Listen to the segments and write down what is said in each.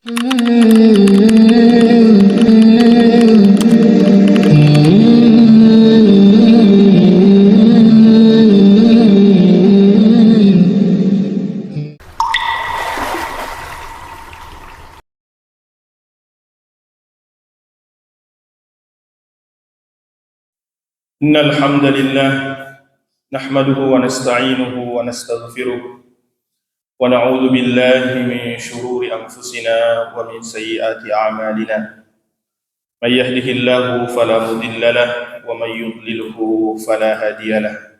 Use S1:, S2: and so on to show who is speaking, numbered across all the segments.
S1: إن الحمد لله نحمده ونستعينه ونستغفره ونعوذ بالله من شرور أنفسنا ومن سيئات أعمالنا. من يهده الله فلا مضل له ومن يضلله فلا هادي له.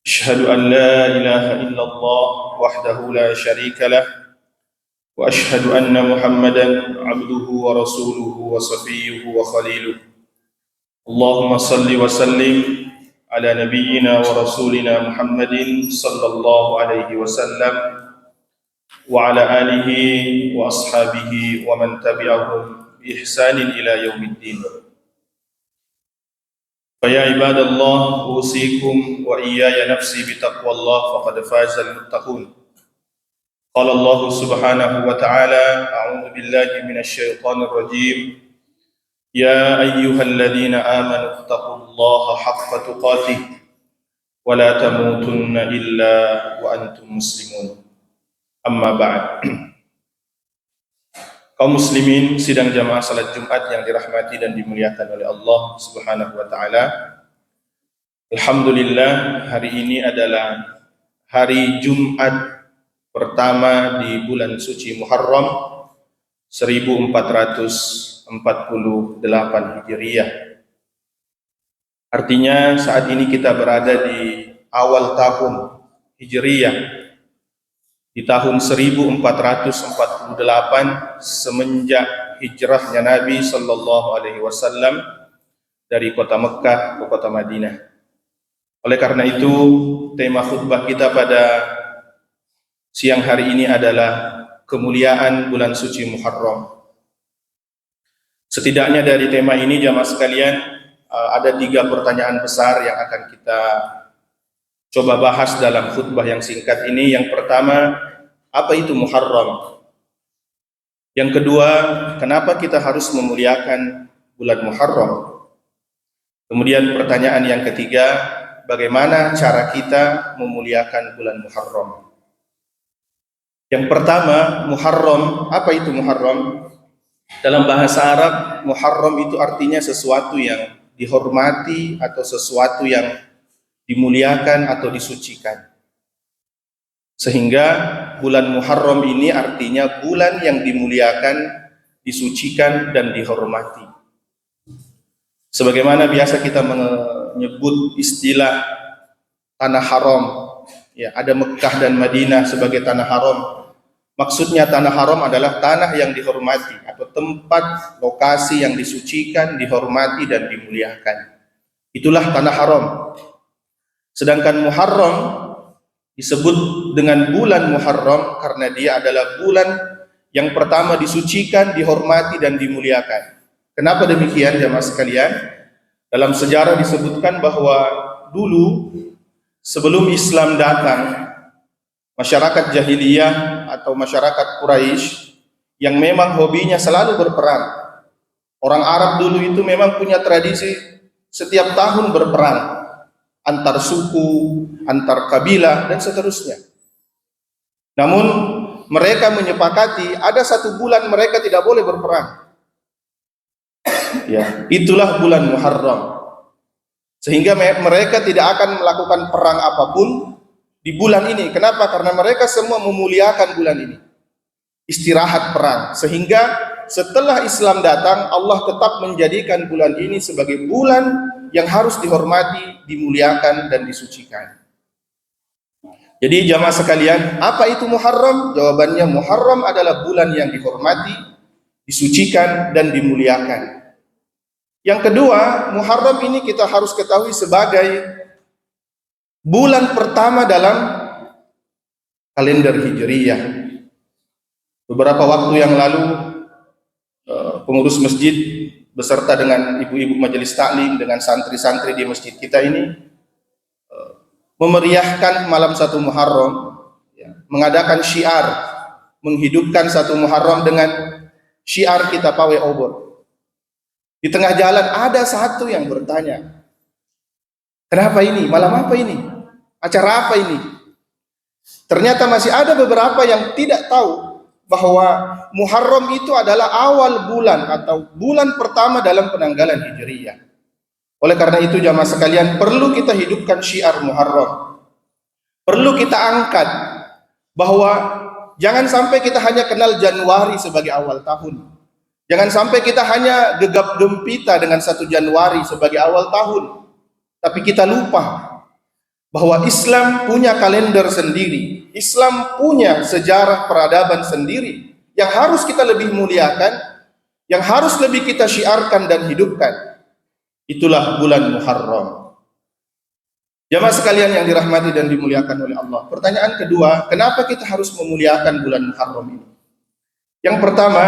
S1: أشهد أن لا إله إلا الله وحده لا شريك له وأشهد أن محمدا عبده ورسوله وصفيه وخليله. اللهم صل وسلم على نبينا ورسولنا محمد صلى الله عليه وسلم وعلى آله وأصحابه ومن تبعهم بإحسان إلى يوم الدين. فيا عباد الله أوصيكم وإياي نفسي بتقوى الله فقد فاز المتقون. قال الله سبحانه وتعالى: أعوذ بالله من الشيطان الرجيم. يا أيها الذين آمنوا اتقوا الله حق تقاته ولا تموتن إلا وأنتم مسلمون. Amma ba'd. Kaum muslimin sidang jamaah salat Jumat yang dirahmati dan dimuliakan oleh Allah Subhanahu wa taala. Alhamdulillah, hari ini adalah hari Jumat pertama di bulan suci Muharram 1448 Hijriah. Artinya saat ini kita berada di awal tahun Hijriah, di tahun 1448 semenjak hijrahnya Nabi Sallallahu Alaihi Wasallam dari kota Mekah ke kota Madinah. Oleh karena itu, tema khutbah kita pada siang hari ini adalah kemuliaan bulan suci Muharram. Setidaknya dari tema ini jamaah sekalian ada 3 pertanyaan besar yang akan kita coba bahas dalam khutbah yang singkat ini. Yang pertama, apa itu Muharram? Yang kedua, kenapa kita harus memuliakan bulan Muharram? Kemudian pertanyaan yang ketiga, bagaimana cara kita memuliakan bulan Muharram? Yang pertama, Muharram. Apa itu Muharram? Dalam bahasa Arab, Muharram itu artinya sesuatu yang dihormati atau sesuatu yang dimuliakan atau disucikan. Sehingga bulan Muharram ini artinya bulan yang dimuliakan, disucikan dan dihormati. Sebagaimana biasa kita menyebut istilah tanah haram, ya, ada Mekah dan Madinah sebagai tanah haram. Maksudnya tanah haram adalah tanah yang dihormati atau tempat lokasi yang disucikan, dihormati dan dimuliakan. Itulah tanah haram. Sedangkan Muharram disebut dengan bulan Muharram karena dia adalah bulan yang pertama disucikan, dihormati dan dimuliakan. Kenapa demikian jamaah sekalian? Dalam sejarah disebutkan bahwa dulu sebelum Islam datang, masyarakat jahiliyah atau masyarakat Quraisy yang memang hobinya selalu berperang. Orang Arab dulu itu memang punya tradisi setiap tahun berperang, antar suku, antar kabilah dan seterusnya. Namun mereka menyepakati ada 1 bulan mereka tidak boleh berperang. Ya, itulah bulan Muharram. Sehingga mereka tidak akan melakukan perang apapun di bulan ini. Kenapa? Karena mereka semua memuliakan bulan ini. Istirahat perang. Sehingga setelah Islam datang, Allah tetap menjadikan bulan ini sebagai bulan yang harus dihormati, dimuliakan dan disucikan. Jadi jamaah sekalian, apa itu Muharram? Jawabannya, Muharram adalah bulan yang dihormati, disucikan dan dimuliakan. Yang kedua, Muharram ini kita harus ketahui sebagai bulan pertama dalam kalender Hijriyah. Beberapa waktu yang lalu pengurus masjid beserta dengan ibu-ibu majelis taklim dengan santri-santri di masjid kita ini memeriahkan malam 1 Muharram, ya, mengadakan syiar menghidupkan satu Muharram dengan syiar kita pawai obor. Di tengah jalan ada satu yang bertanya, kenapa ini? Malam apa ini? Acara apa ini? Ternyata masih ada beberapa yang tidak tahu bahwa Muharram itu adalah awal bulan atau bulan pertama dalam penanggalan Hijriyah. Oleh karena itu jamaah sekalian, perlu kita hidupkan syiar Muharram. Perlu kita angkat bahwa jangan sampai kita hanya kenal Januari sebagai awal tahun. Jangan sampai kita hanya gegap gempita dengan 1 Januari sebagai awal tahun. Tapi kita lupa bahwa Islam punya kalender sendiri. Islam punya sejarah peradaban sendiri yang harus kita lebih muliakan, yang harus lebih kita syiarkan dan hidupkan. Itulah bulan Muharram. Jamaah sekalian yang dirahmati dan dimuliakan oleh Allah. Pertanyaan kedua, kenapa kita harus memuliakan bulan Muharram ini? Yang pertama,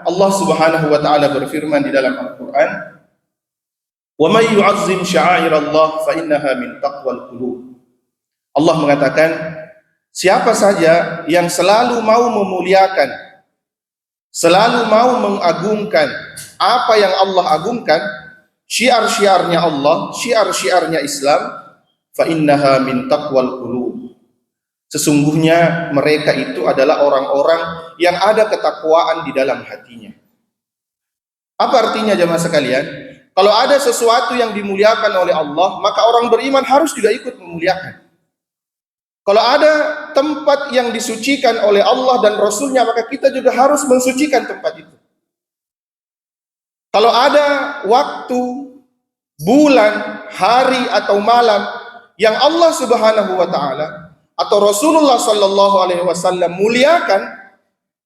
S1: Allah Subhanahu wa taala berfirman di dalam Al-Qur'an, "Wa may yu'azzim sya'airallah fa innaha min taqwal qulub." Allah mengatakan, siapa saja yang selalu mau memuliakan, selalu mau mengagungkan apa yang Allah agungkan, syiar-syiarnya Allah, syiar-syiarnya Islam, fa innaha min taqwal qulub. Sesungguhnya mereka itu adalah orang-orang yang ada ketakwaan di dalam hatinya. Apa artinya jemaah sekalian? Kalau ada sesuatu yang dimuliakan oleh Allah, maka orang beriman harus juga ikut memuliakan. Kalau ada tempat yang disucikan oleh Allah dan Rasulnya, maka kita juga harus mensucikan tempat itu. Kalau ada waktu, bulan, hari atau malam yang Allah Subhanahu wa taala atau Rasulullah sallallahu alaihi wasallam muliakan,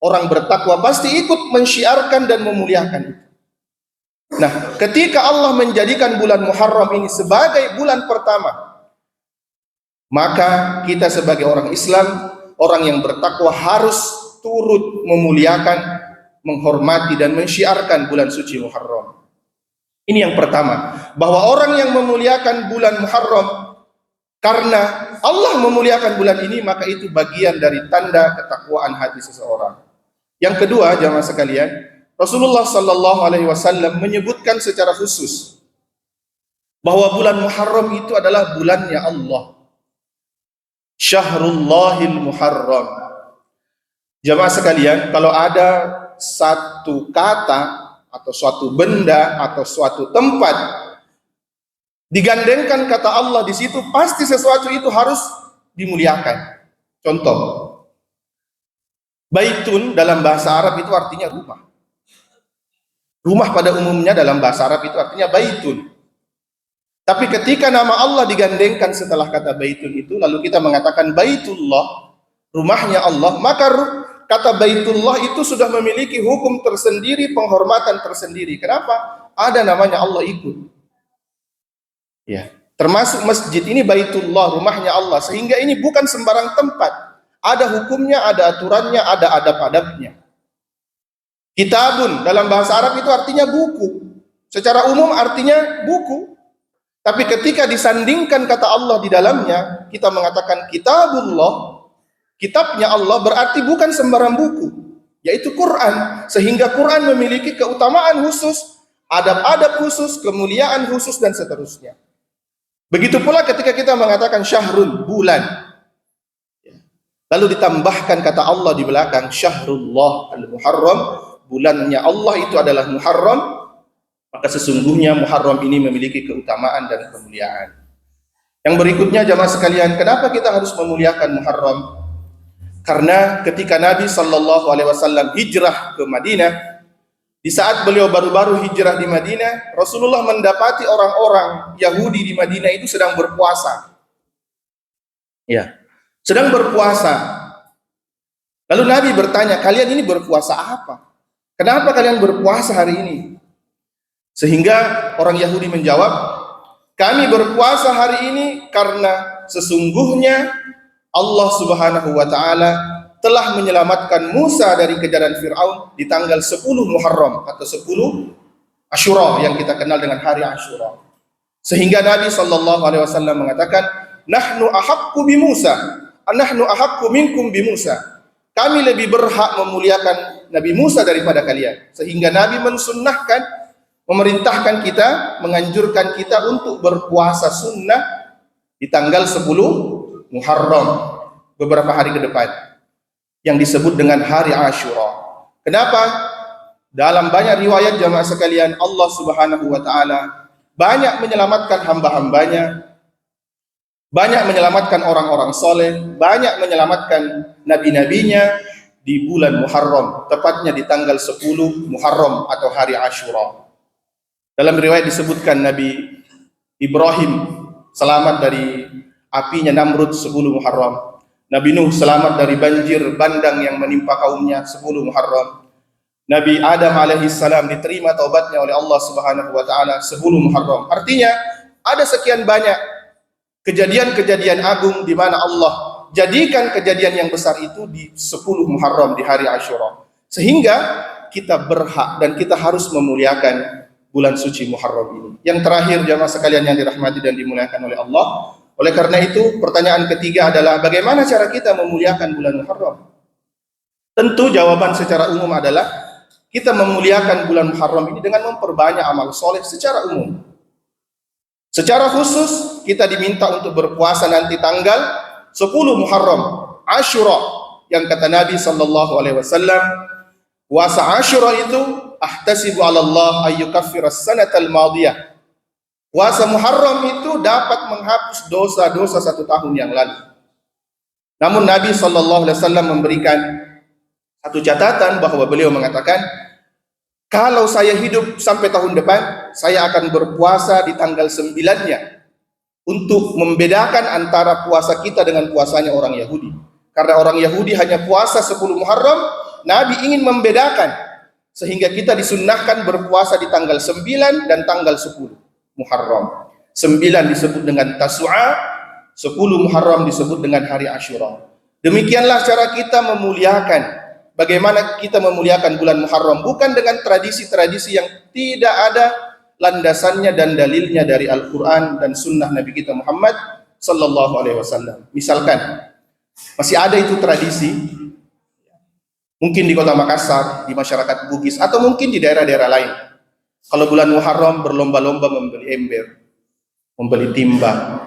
S1: orang bertakwa pasti ikut mensyiarkan dan memuliakan itu. Nah, ketika Allah menjadikan bulan Muharram ini sebagai bulan pertama, maka kita sebagai orang Islam, orang yang bertakwa harus turut memuliakan, menghormati dan mensyiarkan bulan suci Muharram. Ini yang pertama, bahwa orang yang memuliakan bulan Muharram karena Allah memuliakan bulan ini, maka itu bagian dari tanda ketakwaan hati seseorang. Yang kedua, jamaah sekalian, Rasulullah sallallahu alaihi wasallam menyebutkan secara khusus bahwa bulan Muharram itu adalah bulannya Allah. Syahrullahil Muharram. Jamaah sekalian, kalau ada satu kata atau suatu benda atau suatu tempat digandengkan kata Allah di situ, pasti sesuatu itu harus dimuliakan. Contoh, Baitun dalam bahasa Arab itu artinya rumah. Rumah pada umumnya dalam bahasa Arab itu artinya Baitun. Tapi ketika nama Allah digandengkan setelah kata Baitun itu, lalu kita mengatakan Baitullah, rumahnya Allah, maka kata Baitullah itu sudah memiliki hukum tersendiri, penghormatan tersendiri. Kenapa? Ada namanya Allah ikut. Ya, termasuk masjid ini Baitullah, rumahnya Allah, sehingga ini bukan sembarang tempat. Ada hukumnya, ada aturannya, ada adab-adabnya. Kitabun dalam bahasa Arab itu artinya buku. Secara umum artinya buku. Tapi ketika disandingkan kata Allah di dalamnya, kita mengatakan kitabullah, kitabnya Allah, berarti bukan sembarang buku, yaitu Quran. Sehingga Quran memiliki keutamaan khusus, adab-adab khusus, kemuliaan khusus, dan seterusnya. Begitu pula ketika kita mengatakan syahrul, bulan. Lalu ditambahkan kata Allah di belakang, syahrullah al-Muharram, bulannya Allah itu adalah Muharram, maka sesungguhnya Muharram ini memiliki keutamaan dan kemuliaan. Yang berikutnya jamaah sekalian, kenapa kita harus memuliakan Muharram? Karena ketika Nabi sallallahu alaihi wasallam hijrah ke Madinah, di saat beliau baru-baru hijrah di Madinah, Rasulullah mendapati orang-orang Yahudi di Madinah itu sedang berpuasa. Ya, sedang berpuasa. Lalu Nabi bertanya, kalian ini berpuasa apa? Kenapa kalian berpuasa hari ini? Sehingga orang Yahudi menjawab, kami berpuasa hari ini karena sesungguhnya Allah Subhanahu wa taala telah menyelamatkan Musa dari kejaran Firaun di tanggal 10 Muharram atau 10 Asyura yang kita kenal dengan hari Asyura. Sehingga Nabi sallallahu alaihi wasallam mengatakan, nahnu ahaqqu bi Musa, nahnu ahaqqu minkum bi Musa. kami lebih berhak memuliakan Nabi Musa daripada kalian. Sehingga Nabi mensunnahkan, memerintahkan kita, menganjurkan kita untuk berpuasa sunnah di tanggal 10 Muharram, beberapa hari ke depan, yang disebut dengan hari Ashura. Kenapa? Dalam banyak riwayat jamaah sekalian, Allah Subhanahu wa taala banyak menyelamatkan hamba-hambanya, banyak menyelamatkan orang-orang soleh, banyak menyelamatkan nabi-nabinya di bulan Muharram, tepatnya di tanggal 10 Muharram atau hari Ashura. Dalam riwayat disebutkan Nabi Ibrahim selamat dari apinya Namrud 10 Muharram. Nabi Nuh selamat dari banjir bandang yang menimpa kaumnya 10 Muharram. Nabi Adam alaihissalam diterima taubatnya oleh Allah Subhanahu wa taala 10 Muharram. Artinya ada sekian banyak kejadian-kejadian agung di mana Allah jadikan kejadian yang besar itu di 10 Muharram, di hari Ashura. Sehingga kita berhak dan kita harus memuliakan bulan suci Muharram ini. Yang terakhir jamaah sekalian yang dirahmati dan dimuliakan oleh Allah. Oleh karena itu, pertanyaan ketiga adalah bagaimana cara kita memuliakan bulan Muharram? Tentu jawaban secara umum adalah kita memuliakan bulan Muharram ini dengan memperbanyak amal soleh secara umum. Secara khusus kita diminta untuk berpuasa nanti tanggal 10 Muharram, Ashura, yang kata Nabi sallallahu alaihi wasallam, puasa Ashura itu ahtasibu 'ala Allah ayyukaffira as-sanatal madiyah. Puasa Muharram itu dapat menghapus dosa-dosa 1 tahun yang lalu. Namun Nabi sallallahu alaihi wasallam memberikan satu catatan bahwa beliau mengatakan, kalau saya hidup sampai tahun depan, saya akan berpuasa di tanggal 9-nya untuk membedakan antara puasa kita dengan puasanya orang Yahudi. Karena orang Yahudi hanya puasa 10 Muharram, Nabi ingin membedakan sehingga kita disunnahkan berpuasa di tanggal 9 dan tanggal 10 Muharram. 9 disebut dengan Tasu'a, 10 Muharram disebut dengan hari Ashura. Demikianlah cara kita memuliakan. Bagaimana kita memuliakan bulan Muharram? Bukan dengan tradisi-tradisi yang tidak ada landasannya dan dalilnya dari Al-Quran dan Sunnah Nabi kita Muhammad Sallallahu Alaihi Wasallam. Misalkan masih ada itu tradisi, mungkin di kota Makassar, di masyarakat Bugis, atau mungkin di daerah-daerah lain. Kalau bulan Muharram berlomba-lomba membeli ember, membeli timba,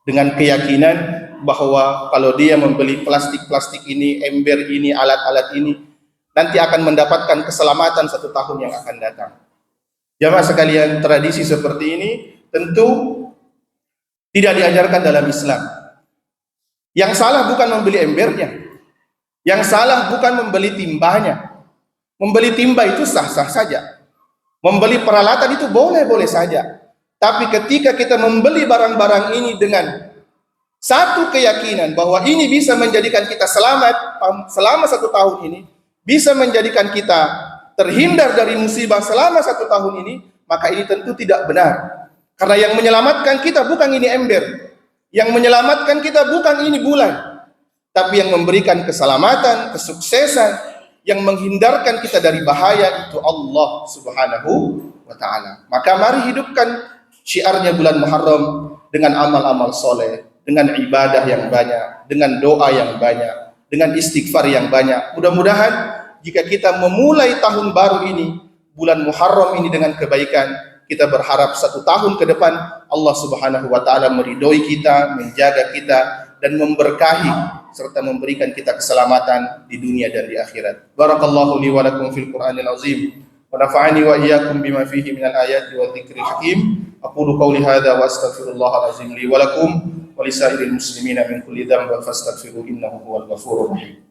S1: dengan keyakinan bahwa kalau dia membeli plastik-plastik ini, ember ini, alat-alat ini, nanti akan mendapatkan keselamatan 1 tahun yang akan datang. Jamaah sekalian, tradisi seperti ini tentu tidak diajarkan dalam Islam. Yang salah bukan membeli embernya, yang salah bukan membeli timbanya. Membeli timba itu sah-sah saja, membeli peralatan itu boleh-boleh saja. Tapi ketika kita membeli barang-barang ini dengan satu keyakinan bahwa ini bisa menjadikan kita selamat selama 1 tahun ini, bisa menjadikan kita terhindar dari musibah selama 1 tahun ini, maka ini tentu tidak benar. Karena yang menyelamatkan kita bukan ini ember, yang menyelamatkan kita bukan ini bulan, tapi yang memberikan keselamatan, kesuksesan, yang menghindarkan kita dari bahaya itu Allah Subhanahu wa ta'ala. Maka mari hidupkan syiarnya bulan Muharram dengan amal-amal soleh, dengan ibadah yang banyak, dengan doa yang banyak, dengan istighfar yang banyak. Mudah-mudahan jika kita memulai tahun baru ini, bulan Muharram ini dengan kebaikan, kita berharap 1 tahun ke depan Allah Subhanahu wa ta'ala meridhoi kita, menjaga kita, dan memberkahi serta memberikan kita keselamatan di dunia dan di akhirat. Barakallahu li wa lakum fil Qur'anil azim wa nafa'ani wa iyyakum bima fihi minal ayati wa dzikril hakim. Aqulu qawli hadza wa astaghfirullahal azim li wa lakum wa lisairil muslimina min kulli dhanbin fastaghfiruhu innahu huwal ghafurur rahim.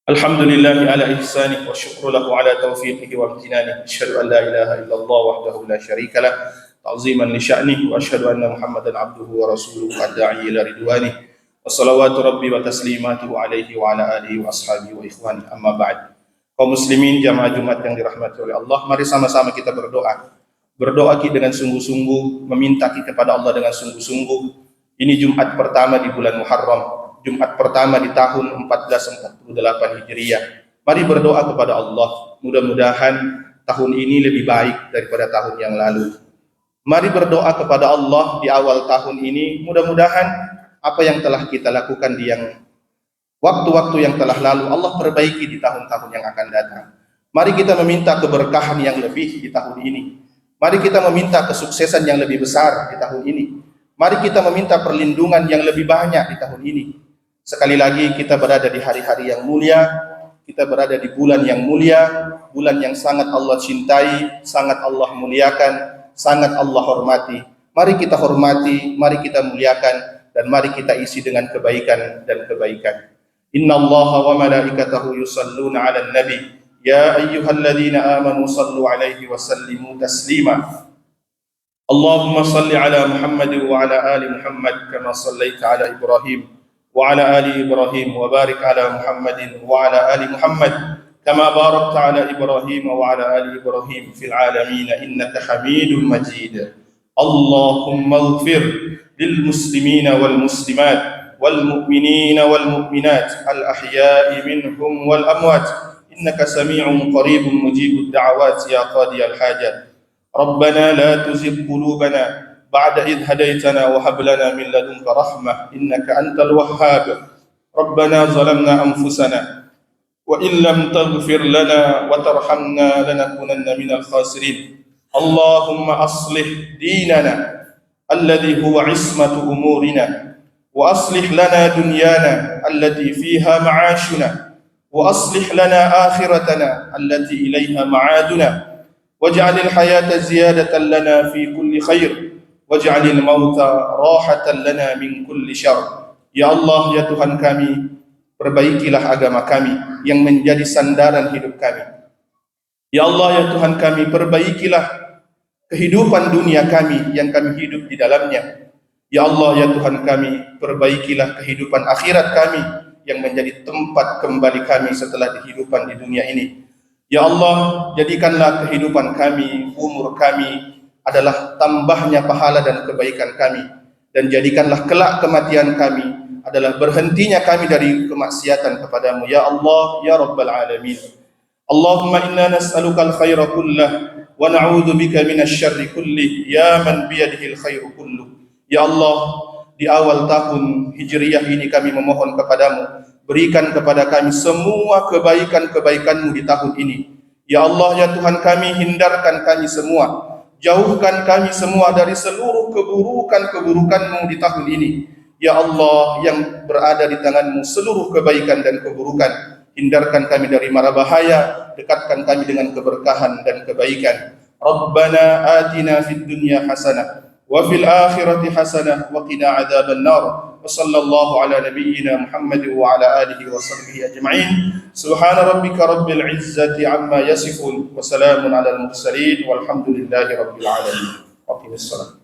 S1: Alhamdulillahi ala ihsanih wa syukru lahu ala taufiqihi wa imtinanih. Asyhadu an la ilaha illallah wahdahu la syarika lah ta'ziman li sya'nih wa asyhadu anna Muhammadan abduhu wa rasuluhu ad-da'i ila ridwanih. Wassalawatu rabbi wa taslimatuhu alaihi wa ala alihi wa ashabihi wa ikhwani. Amma ba'd. Kaum muslimin jamaah Jumat yang dirahmati oleh Allah, mari sama-sama kita berdoa. Berdoa kita dengan sungguh-sungguh, meminta kita kepada Allah dengan sungguh-sungguh. Ini Jumat pertama di bulan Muharram, Jumat pertama di tahun 1448 Hijriah. Mari berdoa kepada Allah, mudah-mudahan tahun ini lebih baik daripada tahun yang lalu. Mari berdoa kepada Allah di awal tahun ini, mudah-mudahan apa yang telah kita lakukan di yang waktu-waktu yang telah lalu, Allah perbaiki di tahun-tahun yang akan datang. Mari kita meminta keberkahan yang lebih di tahun ini. Mari kita meminta kesuksesan yang lebih besar di tahun ini. Mari kita meminta perlindungan yang lebih banyak di tahun ini. Sekali lagi kita berada di hari-hari yang mulia, kita berada di bulan yang mulia, bulan yang sangat Allah cintai, sangat Allah muliakan, sangat Allah hormati. Mari kita hormati, mari kita muliakan, dan mari kita isi dengan kebaikan dan kebaikan. Inna Allah wa malaikatahu yusalluna ala nabi ya ayyuhalladzina amanu sallu alaihi wa sallimu taslima. Allahumma salli ala Muhammad wa ala ali Muhammad kama sallaita ala Ibrahim وعلى آل إبراهيم وبارك على محمد وعلى آل محمد كما باركت على إبراهيم وعلى آل إبراهيم في العالمين إنك حميد مجيد. اللهم اغفر للمسلمين والمسلمات والمؤمنين والمؤمنات الأحياء منهم والأموات إنك سميع قريب مجيب الدعوات يا قاضي الحاجات. ربنا لا تزغ قلوبنا بعد إذ هديتنا وهب لنا من لدنك رحمة إنك أنت الوهاب. ربنا ظلمنا أنفسنا وإن لم تغفر لنا وترحمنا لنكونن من الخاسرين. اللهم أصلح ديننا الذي هو عصمة أمورنا وأصلح لنا دنيانا التي فيها معاشنا وأصلح لنا آخرتنا التي إليها معادنا واجعل الحياة زيادة لنا في كل خير waj'alil mauta rahatan lana min kulli syarr. Ya Allah, ya Tuhan kami, perbaikilah agama kami yang menjadi sandaran hidup kami. Ya Allah, ya Tuhan kami, perbaikilah kehidupan dunia kami yang kami hidup di dalamnya. Ya Allah, ya Tuhan kami, perbaikilah kehidupan akhirat kami yang menjadi tempat kembali kami setelah kehidupan di dunia ini. Ya Allah, jadikanlah kehidupan kami, umur kami adalah tambahnya pahala dan kebaikan kami, dan jadikanlah kelak kematian kami adalah berhentinya kami dari kemaksiatan kepadamu ya Allah ya Rabbal Alamin. Allahumma inna nas'aluka al-khaira kullah wa na'udzu bika minasy syarri kullih ya man biyadihi al-khairu kulluh. Ya Allah, di awal tahun Hijriyah ini kami memohon kepadamu, berikan kepada kami semua kebaikan-kebaikanmu di tahun ini. Ya Allah, ya Tuhan kami, hindarkan kami semua, jauhkan kami semua dari seluruh keburukan-keburukan-Mu di tahun ini. Ya Allah, yang berada di tangan-Mu seluruh kebaikan dan keburukan. Hindarkan kami dari mara bahaya, dekatkan kami dengan keberkahan dan kebaikan. Rabbana atina fid dunya hasanah wa fil akhirati hasanah wa qina adzaban nar. Wa sallallahu ala nabiyyina Muhammad wa ala alihi wa sahbihi ajma'in. Subhana rabbika rabbil izzati amma yasifun wa salamun ala al mursalin walhamdulillahi rabbil alamin. Aqimis salat.